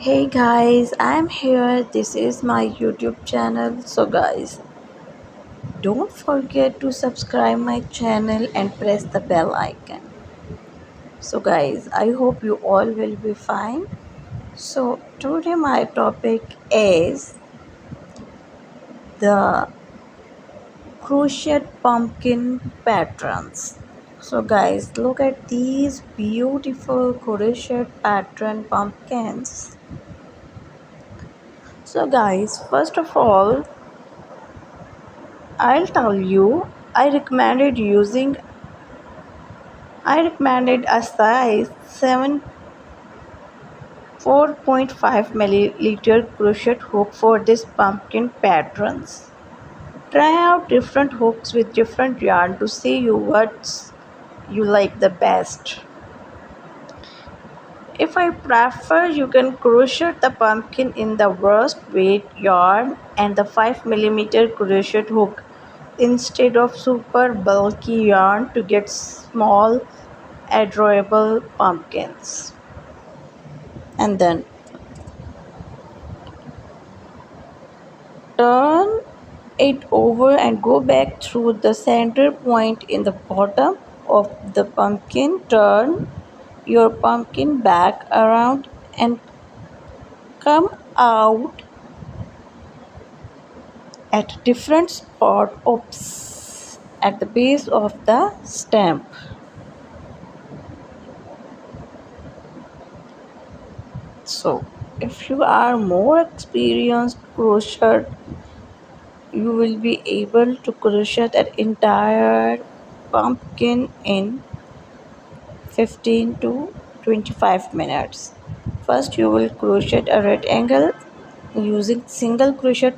Hey guys, I'm here. This is my YouTube channel. So guys, don't forget to subscribe my channel and press the bell icon. So guys, I hope you all will be fine. So today my topic is the crochet pumpkin patterns. So guys, look at these beautiful crochet pattern pumpkins. So guys, first of all, I'll tell you, I recommended a size 7 4.5 milliliter crochet hook for this pumpkin patterns. Try out different hooks with different yarn to see what you like the best. If I prefer, you can crochet the pumpkin in the worst weight yarn and the 5 millimeter crochet hook instead of super bulky yarn to get small adorable pumpkins. And then turn it over and go back through the center point in the bottom of the pumpkin. Turn your pumpkin back around and come out at a different spot at the base of the stem. So if you are more experienced crochet, you will be able to crochet that entire pumpkin in 15 to 25 minutes. First you will crochet a rectangle using single crochet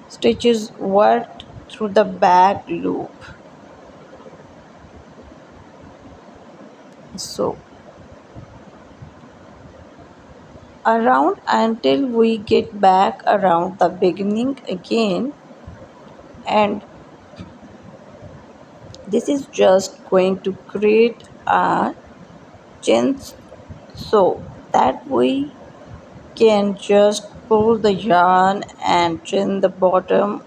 stitches worked through the back loop. So around until we get back around the beginning again, and this is just going to create a chain so that we can just pull the yarn and chain the bottom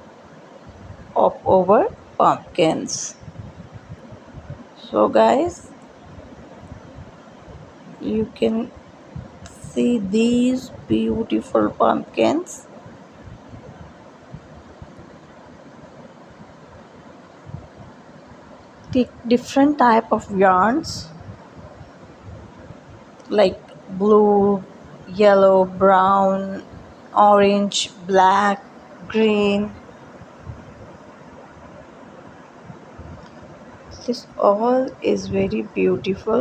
of our pumpkins. So guys, you can see these beautiful pumpkins. Take different type of yarns like blue, yellow, brown, orange, black, green. This all is very beautiful.